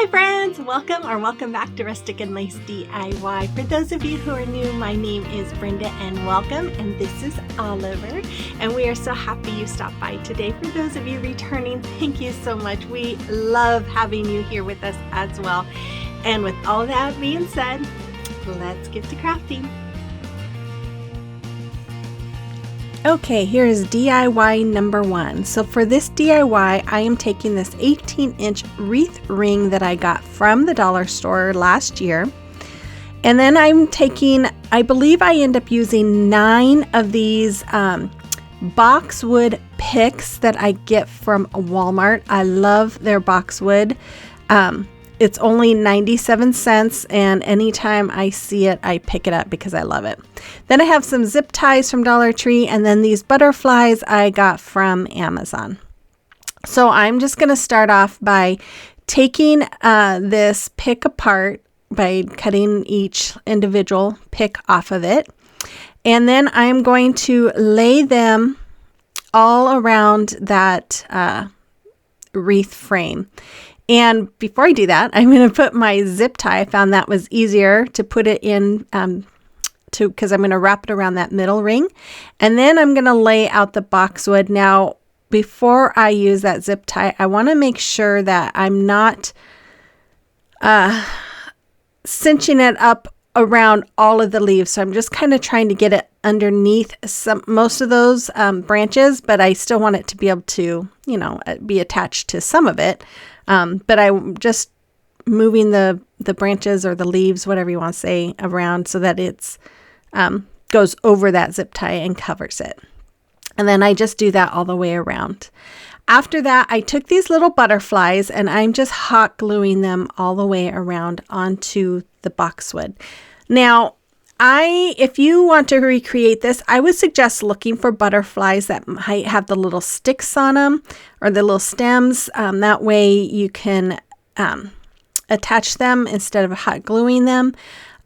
Hi friends, welcome back to Rustic and Lace DIY. For those of you who are new, my name is Brenda and welcome, and this is Oliver, and we are so happy you stopped by today. For those of you returning, thank you so much. We love having you here with us as well. And with all that being said, let's get to crafting. Okay, here is DIY number 1. So for this DIY, I am taking this 18-inch wreath ring that I got from the dollar store last year. And then I'm taking, I believe I end up using 9 of these boxwood picks that I get from Walmart. I love their boxwood. It's only 97 cents, and anytime I see it, I pick it up because I love it. Then I have some zip ties from Dollar Tree, and then these butterflies I got from Amazon. So I'm just going to start off by taking this pick apart by cutting each individual pick off of it. And then I'm going to lay them all around that wreath frame. And before I do that, I'm going to put my zip tie. I found that was easier to put it in because I'm going to wrap it around that middle ring. And then I'm going to lay out the boxwood. Now, before I use that zip tie, I want to make sure that I'm not cinching it up around all of the leaves. So I'm just kind of trying to get it underneath most of those branches, but I still want it to be able to, be attached to some of it. But I'm just moving the branches or the leaves, whatever you want to say, around so that it's goes over that zip tie and covers it. And then I just do that all the way around. After that, I took these little butterflies and I'm just hot gluing them all the way around onto the boxwood. Now, if you want to recreate this, I would suggest looking for butterflies that might have the little sticks on them or the little stems. That way you can attach them instead of hot gluing them.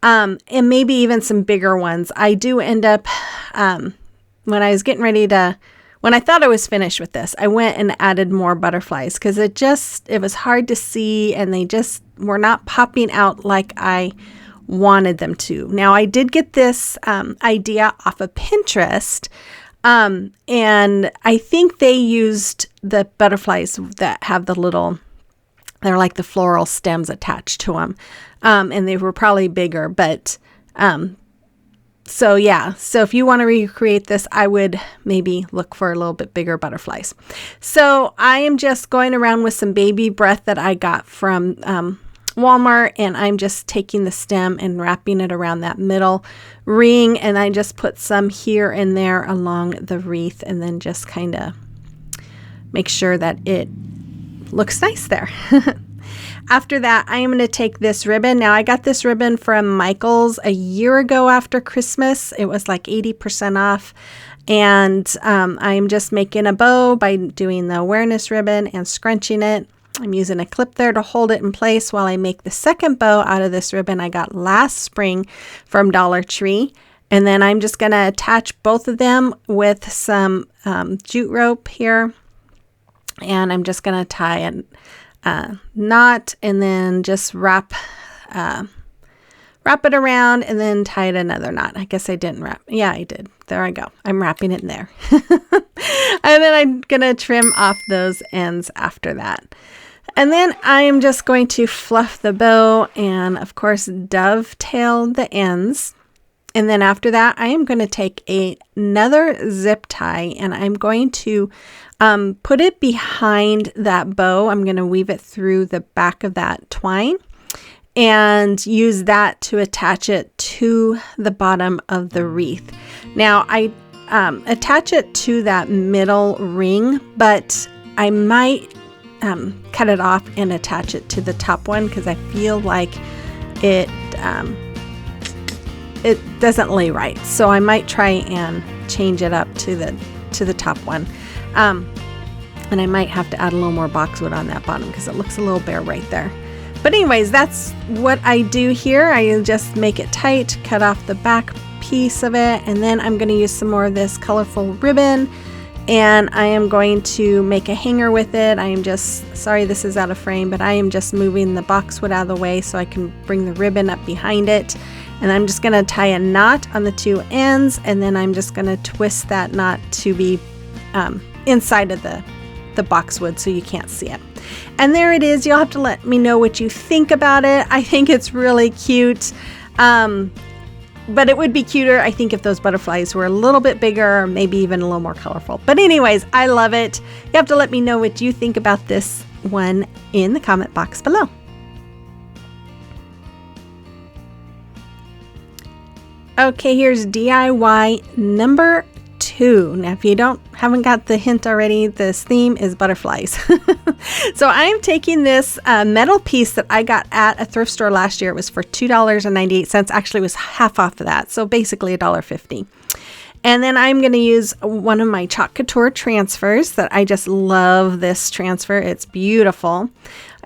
And maybe even some bigger ones. I do end up, when I was getting ready to, when I thought I was finished with this, I went and added more butterflies because it was hard to see and they just were not popping out like I wanted them to. Now, I did get this idea off of Pinterest, and I think they used the butterflies that have they're like the floral stems attached to them, and they were probably bigger, but so if you want to recreate this, I would maybe look for a little bit bigger butterflies. So I am just going around with some baby breath that I got from Walmart, and I'm just taking the stem and wrapping it around that middle ring, and I just put some here and there along the wreath and then just kind of make sure that it looks nice there. After that, I am going to take this ribbon. Now, I got this ribbon from Michael's a year ago after Christmas. It was like 80% off, and I'm just making a bow by doing the awareness ribbon and scrunching it. I'm using a clip there to hold it in place while I make the second bow out of this ribbon I got last spring from Dollar Tree. And then I'm just going to attach both of them with some jute rope here. And I'm just going to tie a knot and then just wrap it around and then tie it another knot. I guess I didn't wrap. Yeah, I did. There I go. I'm wrapping it in there. And then I'm going to trim off those ends after that. And then I'm just going to fluff the bow and, of course, dovetail the ends. And then after that, I am going to take another zip tie and I'm going to put it behind that bow. I'm going to weave it through the back of that twine and use that to attach it to the bottom of the wreath. Now, I attach it to that middle ring, but I might cut it off and attach it to the top one because I feel like it doesn't lay right. So I might try and change it up to the top one. And I might have to add a little more boxwood on that bottom because it looks a little bare right there. But anyways, that's what I do here. I just make it tight, cut off the back piece of it, and then I'm going to use some more of this colorful ribbon And I am going to make a hanger with it. I am just, sorry this is out of frame, but I am just moving the boxwood out of the way so I can bring the ribbon up behind it. And I'm just going to tie a knot on the two ends, and then I'm just going to twist that knot to be inside of the boxwood so you can't see it. And there it is. You'll have to let me know what you think about it. I think it's really cute. But it would be cuter, I think, if those butterflies were a little bit bigger, or maybe even a little more colorful. But anyways, I love it. You have to let me know what you think about this one in the comment box below. Okay, here's DIY number 2. Now, if you haven't got the hint already, this theme is butterflies. So I'm taking this metal piece that I got at a thrift store last year. It was for $2.98. Actually, it was half off of that. So basically $1.50. And then I'm going to use one of my Chalk Couture transfers that I just love this transfer. It's beautiful.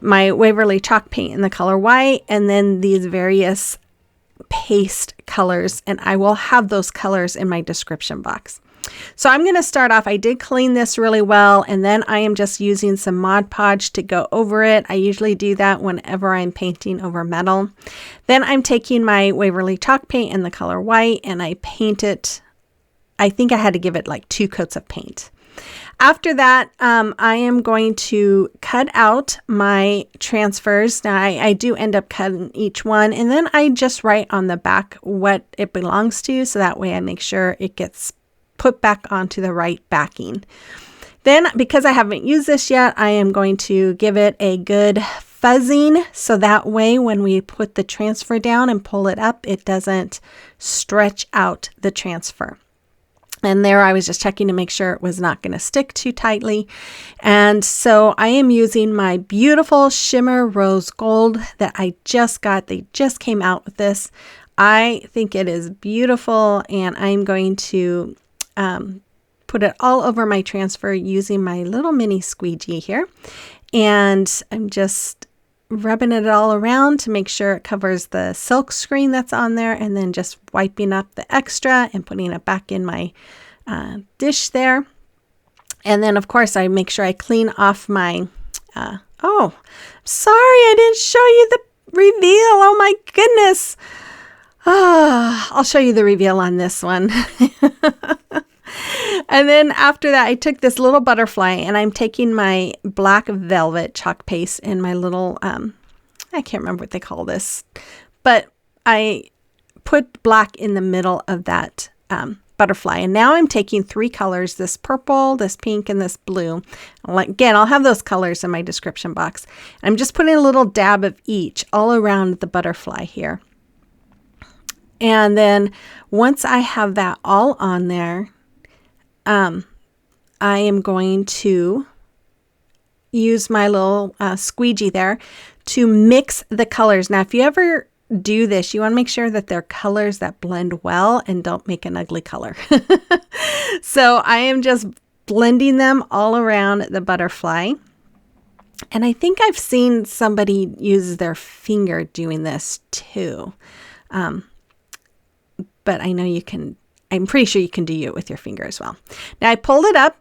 My Waverly chalk paint in the color white, and then these various paste colors, and I will have those colors in my description box. So I'm going to start off. I did clean this really well, and then I am just using some Mod Podge to go over it. I usually do that whenever I'm painting over metal. Then I'm taking my Waverly chalk paint in the color white, and I paint it. I think I had to give it like 2 coats of paint. After that, I am going to cut out my transfers. Now, I do end up cutting each one, and then I just write on the back what it belongs to, so that way I make sure it gets put back onto the right backing. Then, because I haven't used this yet, I am going to give it a good fuzzing, so that way when we put the transfer down and pull it up, it doesn't stretch out the transfer. And there I was just checking to make sure it was not going to stick too tightly. And so I am using my beautiful Shimmer Rose Gold that I just got. They just came out with this. I think it is beautiful, and I'm going to put it all over my transfer using my little mini squeegee here. And I'm just rubbing it all around to make sure it covers the silk screen that's on there, and then just wiping up the extra and putting it back in my dish there. And then of course I make sure I clean off my oh, sorry, I didn't show you the reveal. Oh my goodness. I'll show you the reveal on this one. And then after that, I took this little butterfly, and I'm taking my black velvet chalk paste in my little, I can't remember what they call this, but I put black in the middle of that butterfly. And now I'm taking 3 colors, this purple, this pink, and this blue. Again, I'll have those colors in my description box. I'm just putting a little dab of each all around the butterfly here. And then once I have that all on there, I am going to use my little squeegee there to mix the colors. Now, if you ever do this, you want to make sure that they're colors that blend well and don't make an ugly color. So I am just blending them all around the butterfly. And I think I've seen somebody use their finger doing this too. But I know you can, I'm pretty sure you can do it with your finger as well. Now I pulled it up,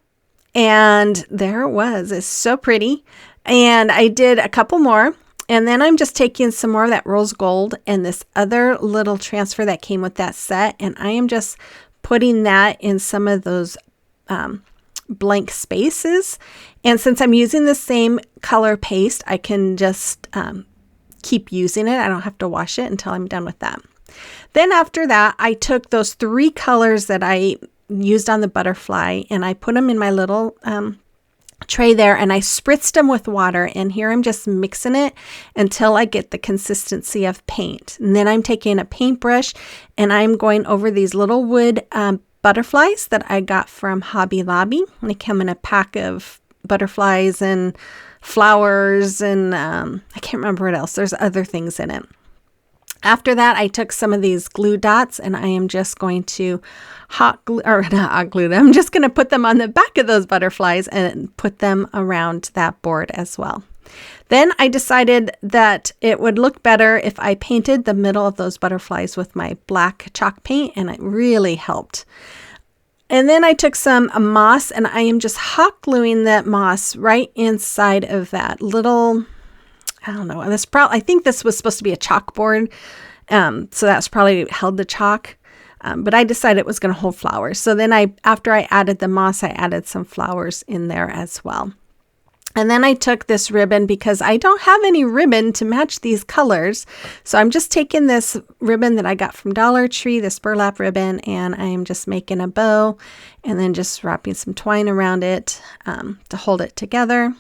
and there it was. It's so pretty. And I did a couple more. And then I'm just taking some more of that rose gold and this other little transfer that came with that set. And I am just putting that in some of those blank spaces. And since I'm using the same color paste, I can just keep using it. I don't have to wash it until I'm done with that. Then after that, I took those 3 colors that I used on the butterfly, and I put them in my little tray there, and I spritzed them with water. And here I'm just mixing it until I get the consistency of paint. And then I'm taking a paintbrush, and I'm going over these little wood butterflies that I got from Hobby Lobby. They come in a pack of butterflies and flowers, and I can't remember what else. There's other things in it. After that, I took some of these glue dots, and I am just going to hot glue, or not hot glue them. I'm just going to put them on the back of those butterflies and put them around that board as well. Then I decided that it would look better if I painted the middle of those butterflies with my black chalk paint, and it really helped. And then I took some moss, and I am just hot gluing that moss right inside of that little, I don't know, I think this was supposed to be a chalkboard. So that's probably held the chalk. But I decided it was going to hold flowers. So then after I added the moss, I added some flowers in there as well. And then I took this ribbon because I don't have any ribbon to match these colors. So I'm just taking this ribbon that I got from Dollar Tree, this burlap ribbon, and I am just making a bow and then just wrapping some twine around it to hold it together.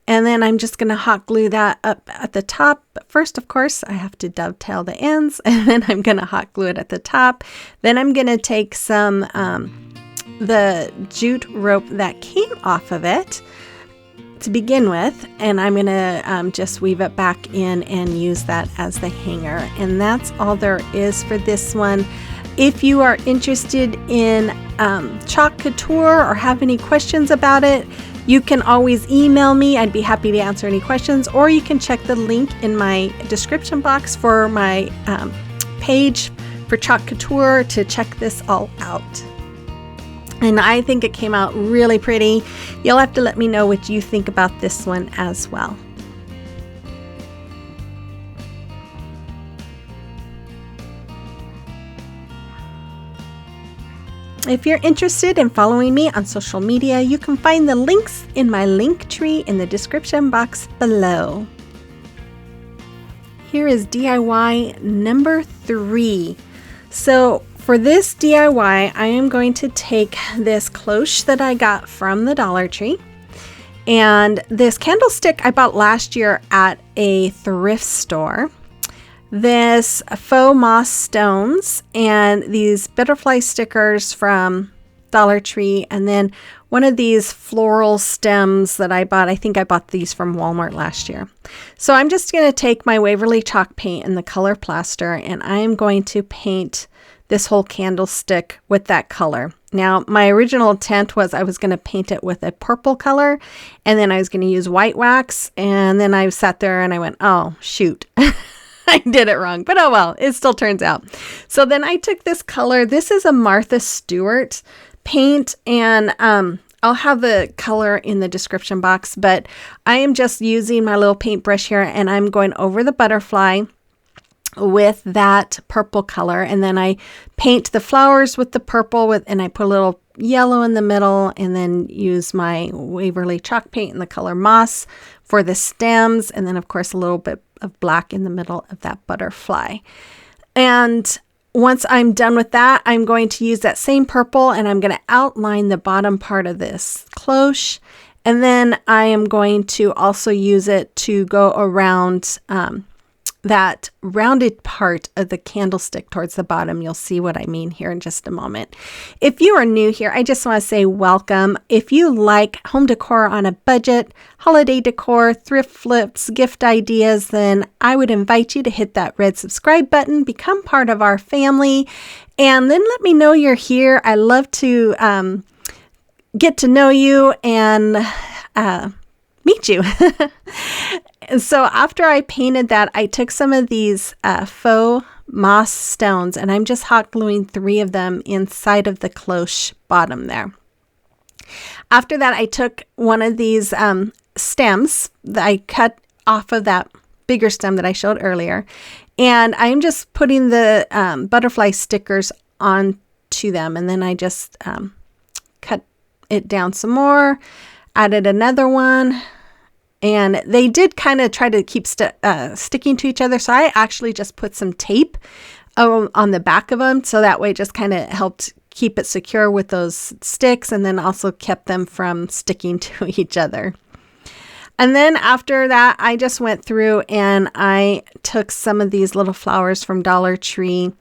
And then I'm just going to hot glue that up at the top. But first, of course, I have to dovetail the ends, and then I'm going to hot glue it at the top. Then I'm going to take some the jute rope that came off of it to begin with, and I'm going to just weave it back in and use that as the hanger. And that's all there is for this one. If you are interested in Chalk Couture or have any questions about it, you can always email me. I'd be happy to answer any questions, or you can check the link in my description box for my page for Chalk Couture to check this all out. And I think it came out really pretty. You'll have to let me know what you think about this one as well. If you're interested in following me on social media, you can find the links in my link tree in the description box below. Here is DIY number 3. So for this DIY, I am going to take this cloche that I got from the Dollar Tree, and this candlestick I bought last year at a thrift store. This faux moss stones and these butterfly stickers from Dollar Tree, and then one of these floral stems that I bought. I think I bought these from Walmart last year. So I'm just going to take my Waverly chalk paint and the color plaster, and I am going to paint this whole candlestick with that color. Now, my original intent was I was going to paint it with a purple color, and then I was going to use white wax, and then I sat there and I went, oh, shoot. I did it wrong, but oh well, it still turns out. So then I took this color. This is a Martha Stewart paint, and I'll have the color in the description box, but I am just using my little paintbrush here, and I'm going over the butterfly with that purple color, and then I paint the flowers with the purple and I put a little yellow in the middle, and then use my Waverly chalk paint in the color moss for the stems, and then of course a little bit of black in the middle of that butterfly. And once I'm done with that, I'm going to use that same purple, and I'm going to outline the bottom part of this cloche, and then I am going to also use it to go around that rounded part of the candlestick towards the bottom. You'll see what I mean here in just a moment. If you are new here, I just want to say welcome. If you like home decor on a budget, holiday decor, thrift flips, gift ideas, then I would invite you to hit that red subscribe button, become part of our family, and then let me know you're here. I love to get to know you and meet you. And so after I painted that, I took some of these faux moss stones, and I'm just hot gluing 3 of them inside of the cloche bottom there. After that, I took one of these stems that I cut off of that bigger stem that I showed earlier, and I'm just putting the butterfly stickers onto them, and then I just cut it down some more, added another one. And they did kind of try to keep sticking to each other. So I actually just put some tape on the back of them. So that way it just kind of helped keep it secure with those sticks, and then also kept them from sticking to each other. And then after that, I just went through and I took some of these little flowers from Dollar Tree.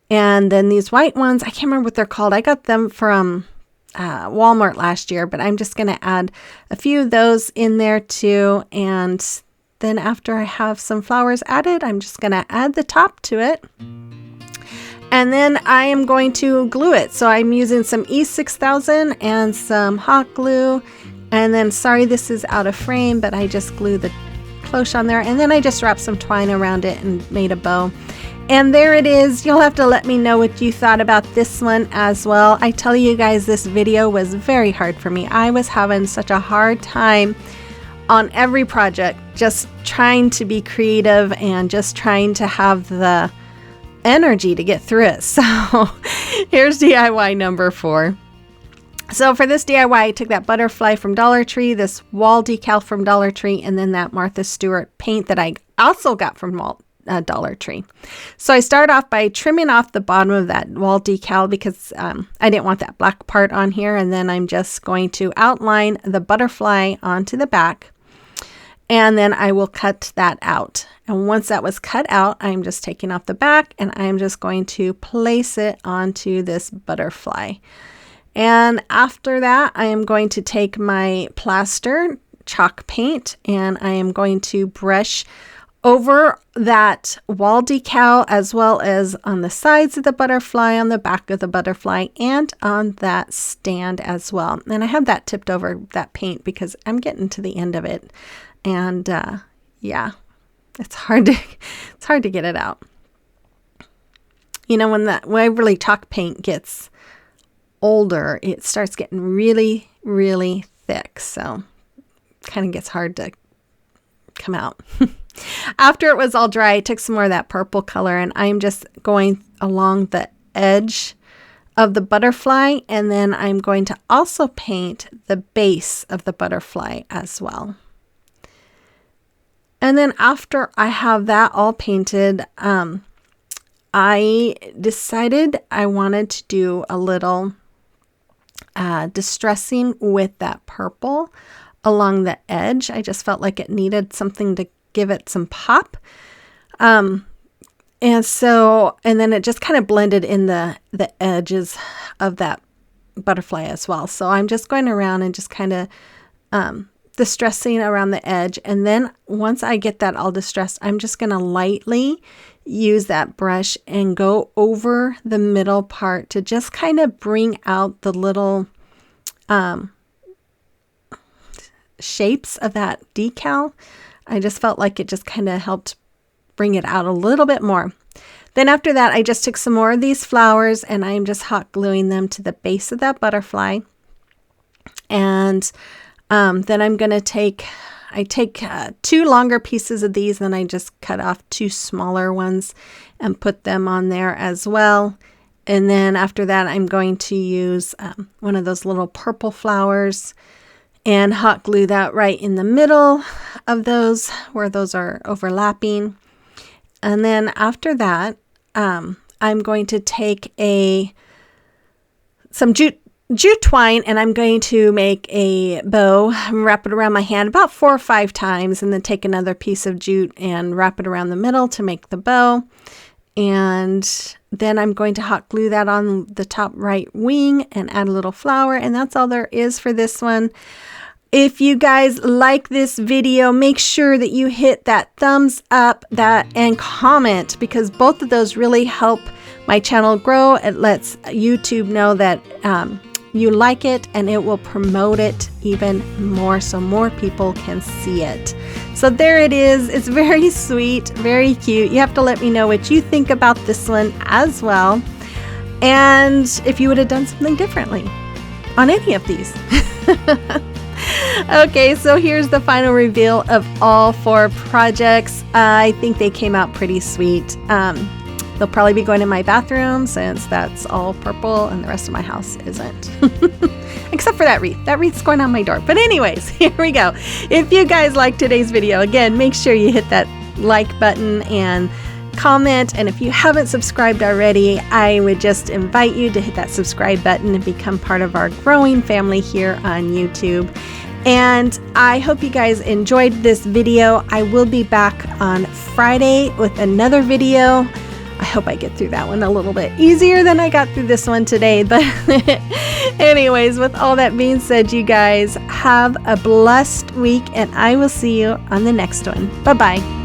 And then these white ones, I can't remember what they're called. I got them from Walmart last year, but I'm just going to add a few of those in there too. And then after I have some flowers added, I'm just going to add the top to it. And then I am going to glue it. So I'm using some E6000 and some hot glue. And then, sorry, this is out of frame, but I just glued the cloche on there. And then I just wrapped some twine around it and made a bow. And there it is. You'll have to let me know what you thought about this one as well. I tell you guys, this video was very hard for me. I was having such a hard time on every project, just trying to be creative and just trying to have the energy to get through it. So here's DIY number 4. So for this DIY, I took that butterfly from Dollar Tree, this wall decal from Dollar Tree, and then that Martha Stewart paint that I also got from Dollar Tree. So I start off by trimming off the bottom of that wall decal because I didn't want that black part on here. And then I'm just going to outline the butterfly onto the back. And then I will cut that out. And once that was cut out, I'm just taking off the back and I'm just going to place it onto this butterfly. And after that, I am going to take my plaster chalk paint and I am going to brush over that wall decal as well as on the sides of the butterfly, on the back of the butterfly, and on that stand as well. And I have that tipped over that paint because I'm getting to the end of it. And yeah, it's hard to get it out. You know, when that Waverly chalk paint gets older, it starts getting really, really thick. So kind of gets hard to come out. After it was all dry, I took some more of that purple color and I'm just going along the edge of the butterfly, and then I'm going to also paint the base of the butterfly as well. And then after I have that all painted, I decided I wanted to do a little distressing with that purple along the edge. I just felt like it needed something to give it some pop. And then it just kind of blended in the edges of that butterfly as well. So I'm just going around and just kind of distressing around the edge. And then once I get that all distressed, I'm just going to lightly use that brush and go over the middle part to just kind of bring out the little shapes of that decal. I just felt like it just kind of helped bring it out a little bit more. Then after that, I just took some more of these flowers and I'm just hot gluing them to the base of that butterfly. And then I'm going to take 2 longer pieces of these, and I just cut off 2 smaller ones and put them on there as well. And then after that, I'm going to use one of those little purple flowers and hot glue that right in the middle of those where those are overlapping. And then after that, I'm going to take some jute twine and I'm going to make a bow, wrap it around my hand about 4 or 5 times, and then take another piece of jute and wrap it around the middle to make the bow. And then I'm going to hot glue that on the top right wing and add a little flower, and that's all there is for this one. If you guys like this video, make sure that you hit that thumbs up and comment, because both of those really help my channel grow. It lets YouTube know that you like it, and it will promote it even more so more people can see it. So there it is. It's very sweet, very cute. You have to let me know what you think about this one as well, and if you would have done something differently on any of these. Okay, so here's the final reveal of all 4 projects. I think they came out pretty sweet. They'll probably be going in my bathroom since that's all purple and the rest of my house isn't. Except for that wreath. That wreath's going on my door. But anyways, here we go. If you guys liked today's video, again, make sure you hit that like button and comment. And if you haven't subscribed already, I would just invite you to hit that subscribe button and become part of our growing family here on YouTube. And I hope you guys enjoyed this video. I will be back on Friday with another video. I hope I get through that one a little bit easier than I got through this one today. But anyways, with all that being said, you guys have a blessed week, and I will see you on the next one. Bye-bye.